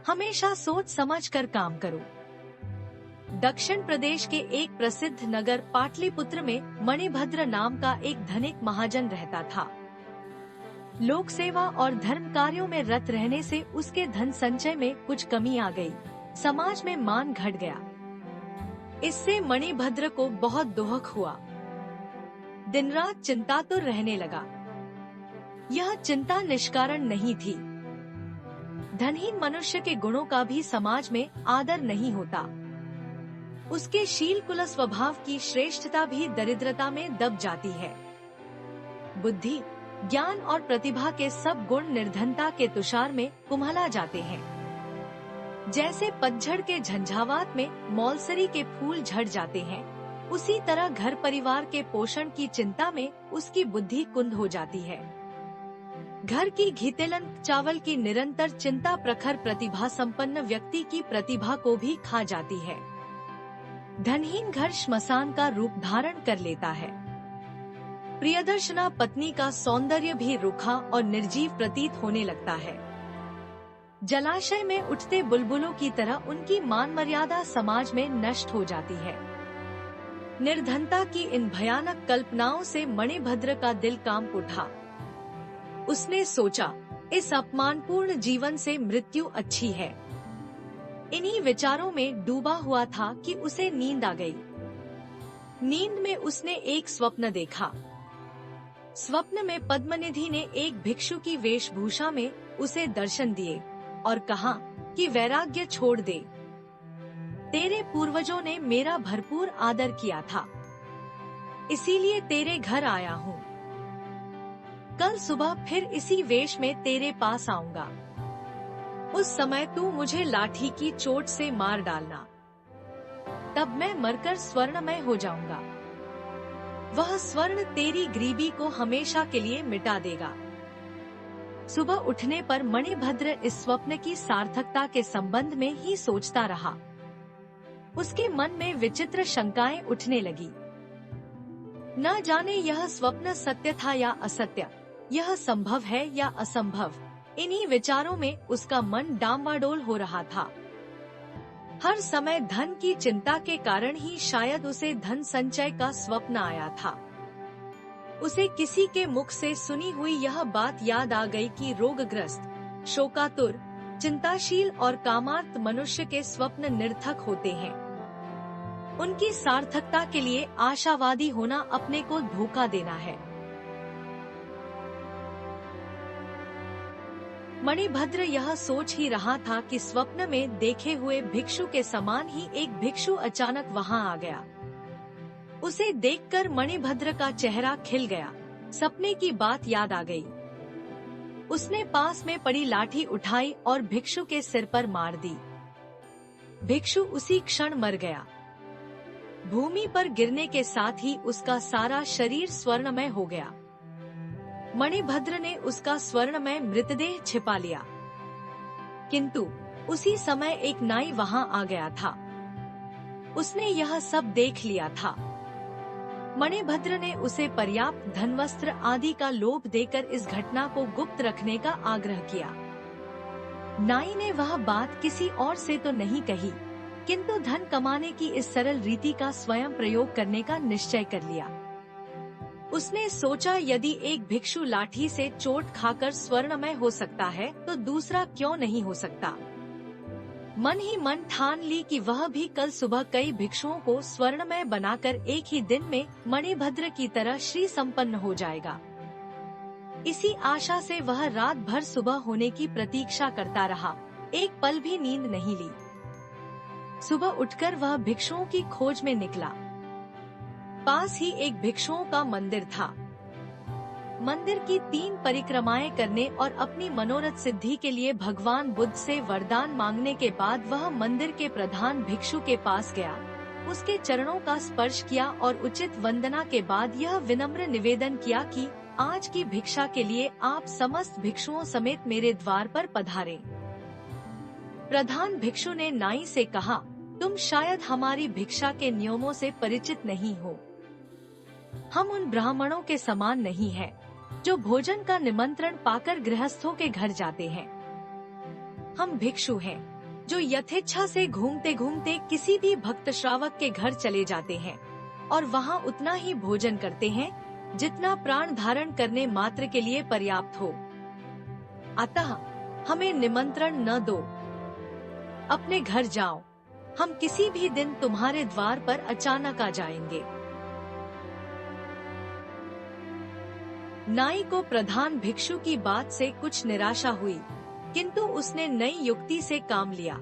हमेशा सोच समझ कर काम करो। दक्षिण प्रदेश के एक प्रसिद्ध नगर पाटलिपुत्र में मणिभद्र नाम का एक धनिक महाजन रहता था। लोक सेवा और धर्म कार्यों में रत रहने से उसके धन संचय में कुछ कमी आ गई। समाज में मान घट गया। इससे मणिभद्र को बहुत दुख हुआ। दिन रात चिंतातुर रहने लगा। यह चिंता निष्कारण नहीं थी। धनहीन मनुष्य के गुणों का भी समाज में आदर नहीं होता। उसके शील कुल स्वभाव की श्रेष्ठता भी दरिद्रता में दब जाती है। बुद्धि, ज्ञान और प्रतिभा के सब गुण निर्धनता के तुषार में कुम्हला जाते हैं। जैसे पतझड़ के झंझावात में मौलसरी के फूल झड़ जाते हैं, उसी तरह घर परिवार के पोषण की चिंता में उसकी बुद्धि कुंद हो जाती है। घर की घितेलन चावल की निरंतर चिंता प्रखर प्रतिभा संपन्न व्यक्ति की प्रतिभा को भी खा जाती है। धनहीन घर श्मशान का रूप धारण कर लेता है। प्रियदर्शना पत्नी का सौंदर्य भी रुखा और निर्जीव प्रतीत होने लगता है। जलाशय में उठते बुलबुलों की तरह उनकी मान मर्यादा समाज में नष्ट हो जाती है। निर्धनता की इन भयानक कल्पनाओं से मणिभद्र का दिल कांप उठा। उसने सोचा, इस अपमानपूर्ण जीवन से मृत्यु अच्छी है। इन्हीं विचारों में डूबा हुआ था कि उसे नींद आ गई। नींद में उसने एक स्वप्न देखा। स्वप्न में पद्मनिधि ने एक भिक्षु की वेशभूषा में उसे दर्शन दिए और कहा कि वैराग्य छोड़ दे। तेरे पूर्वजों ने मेरा भरपूर आदर किया था, इसीलिए तेरे घर आया हूँ। कल सुबह फिर इसी वेश में तेरे पास आऊंगा। उस समय तू मुझे लाठी की चोट से मार डालना, तब मैं मरकर स्वर्णमय हो जाऊंगा। वह स्वर्ण तेरी गरीबी को हमेशा के लिए मिटा देगा। सुबह उठने पर मणिभद्र इस स्वप्न की सार्थकता के संबंध में ही सोचता रहा। उसके मन में विचित्र शंकाएं उठने लगी। न जाने यह स्वप्न सत्य था या असत्य, यह संभव है या असंभव। इन्हीं विचारों में उसका मन डामाडोल हो रहा था। हर समय धन की चिंता के कारण ही शायद उसे धन संचय का स्वप्न आया था। उसे किसी के मुख से सुनी हुई यह बात याद आ गई कि रोगग्रस्त, शोकातुर, चिंताशील और कामार्त मनुष्य के स्वप्न निरर्थक होते हैं। उनकी सार्थकता के लिए आशावादी होना अपने को धोखा देना है। मणिभद्र यह सोच ही रहा था कि स्वप्न में देखे हुए भिक्षु के समान ही एक भिक्षु अचानक वहां आ गया। उसे देखकर मणिभद्र का चेहरा खिल गया। सपने की बात याद आ गई। उसने पास में पड़ी लाठी उठाई और भिक्षु के सिर पर मार दी। भिक्षु उसी क्षण मर गया। भूमि पर गिरने के साथ ही उसका सारा शरीर स्वर्णमय हो गया। मणिभद्र ने उसका स्वर्णमय मृतदेह छिपा लिया, किंतु उसी समय एक नाई वहां आ गया था। उसने यह सब देख लिया था। मणिभद्र ने उसे पर्याप्त धन वस्त्र आदि का लोभ देकर इस घटना को गुप्त रखने का आग्रह किया। नाई ने वह बात किसी और से तो नहीं कही, किंतु धन कमाने की इस सरल रीति का स्वयं प्रयोग करने का निश्चय कर लिया। उसने सोचा, यदि एक भिक्षु लाठी से चोट खाकर स्वर्णमय हो सकता है तो दूसरा क्यों नहीं हो सकता। मन ही मन ठान ली कि वह भी कल सुबह कई भिक्षुओं को स्वर्णमय बनाकर एक ही दिन में मणिभद्र की तरह श्री संपन्न हो जाएगा। इसी आशा से वह रात भर सुबह होने की प्रतीक्षा करता रहा। एक पल भी नींद नहीं ली। सुबह उठकर वह भिक्षुओं की खोज में निकला। पास ही एक भिक्षुओं का मंदिर था। मंदिर की 3 परिक्रमाएं करने और अपनी मनोरथ सिद्धि के लिए भगवान बुद्ध से वरदान मांगने के बाद वह मंदिर के प्रधान भिक्षु के पास गया। उसके चरणों का स्पर्श किया और उचित वंदना के बाद यह विनम्र निवेदन किया कि आज की भिक्षा के लिए आप समस्त भिक्षुओं समेत मेरे द्वार पर पधारें। प्रधान भिक्षु ने नाई से कहा, तुम शायद हमारी भिक्षा के नियमों से परिचित नहीं हो। हम उन ब्राह्मणों के समान नहीं हैं, जो भोजन का निमंत्रण पाकर गृहस्थों के घर जाते हैं। हम भिक्षु हैं, जो यथेच्छा से घूमते घूमते किसी भी भक्त श्रावक के घर चले जाते हैं और वहाँ उतना ही भोजन करते हैं जितना प्राण धारण करने मात्र के लिए पर्याप्त हो। अतः हमें निमंत्रण न दो, अपने घर जाओ, हम किसी भी दिन तुम्हारे द्वार पर अचानक आ जाएंगे। नाई को प्रधान भिक्षु की बात से कुछ निराशा हुई, किंतु उसने नई युक्ति से काम लिया।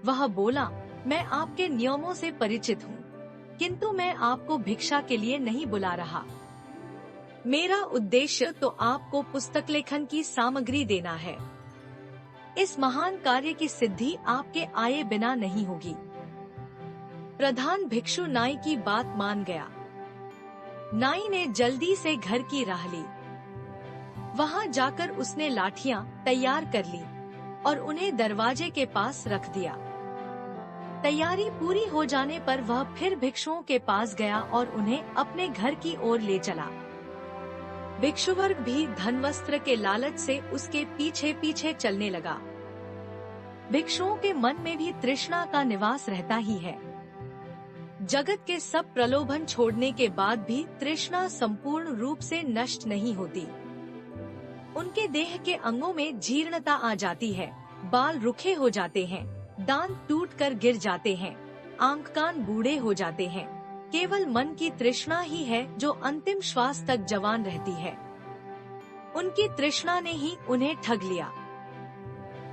वह बोला, मैं आपके नियमों से परिचित हूँ, किंतु मैं आपको भिक्षा के लिए नहीं बुला रहा। मेरा उद्देश्य तो आपको पुस्तक लेखन की सामग्री देना है। इस महान कार्य की सिद्धि आपके आए बिना नहीं होगी। प्रधान भिक्षु नाई की बात मान गया। नाई ने जल्दी से घर की राह ली। वहां जाकर उसने लाठियां तैयार कर ली और उन्हें दरवाजे के पास रख दिया। तैयारी पूरी हो जाने पर वह फिर भिक्षुओं के पास गया और उन्हें अपने घर की ओर ले चला। भिक्षुवर्ग भी धन वस्त्र के लालच से उसके पीछे पीछे चलने लगा। भिक्षुओं के मन में भी तृष्णा का निवास रहता ही है। जगत के सब प्रलोभन छोड़ने के बाद भी तृष्णा संपूर्ण रूप से नष्ट नहीं होती। उनके देह के अंगों में जीर्णता आ जाती है, बाल रुखे हो जाते हैं, दांत टूटकर गिर जाते हैं, आंख कान बूढ़े हो जाते हैं। केवल मन की तृष्णा ही है जो अंतिम श्वास तक जवान रहती है। उनकी तृष्णा ने ही उन्हें ठग लिया।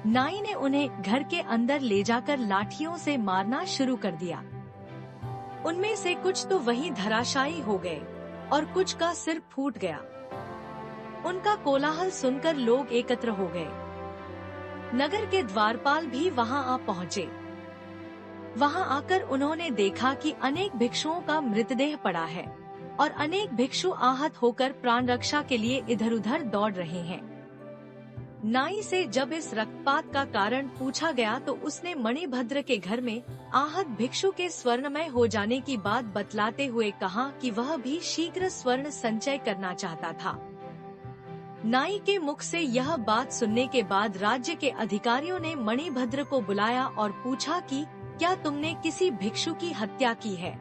नाई ने उन्हें घर के अंदर ले जाकर लाठियों से मारना शुरू कर दिया। उनमें से कुछ तो वहीं धराशायी हो गए और कुछ का सिर फूट गया। उनका कोलाहल सुनकर लोग एकत्र हो गए। नगर के द्वारपाल भी वहां आ पहुँचे। वहां आकर उन्होंने देखा कि अनेक भिक्षुओं का मृतदेह पड़ा है और अनेक भिक्षु आहत होकर प्राण रक्षा के लिए इधर उधर दौड़ रहे हैं। नाई से जब इस रक्तपात का कारण पूछा गया तो उसने मणिभद्र के घर में आहत भिक्षु के स्वर्णमय हो जाने की बात बतलाते हुए कहा कि वह भी शीघ्र स्वर्ण संचय करना चाहता था। नाई के मुख से यह बात सुनने के बाद राज्य के अधिकारियों ने मणिभद्र को बुलाया और पूछा कि क्या तुमने किसी भिक्षु की हत्या की है?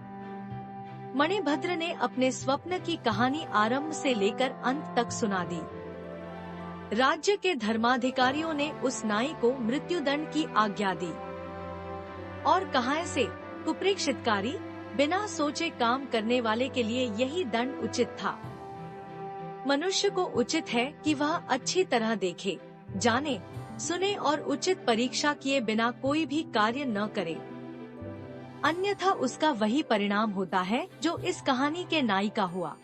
मणिभद्र ने अपने स्वप्न की कहानी आरंभ से लेकर अंत तक सुना दी। राज्य के धर्माधिकारियों ने उस नाई को मृत्युदंड की आज्ञा दी और कहा, ऐसे कुपरीक्षितकारी बिना सोचे काम करने वाले के लिए यही दंड उचित था। मनुष्य को उचित है कि वह अच्छी तरह देखे, जाने, सुने और उचित परीक्षा किए बिना कोई भी कार्य न करे, अन्यथा उसका वही परिणाम होता है जो इस कहानी के नाई का हुआ।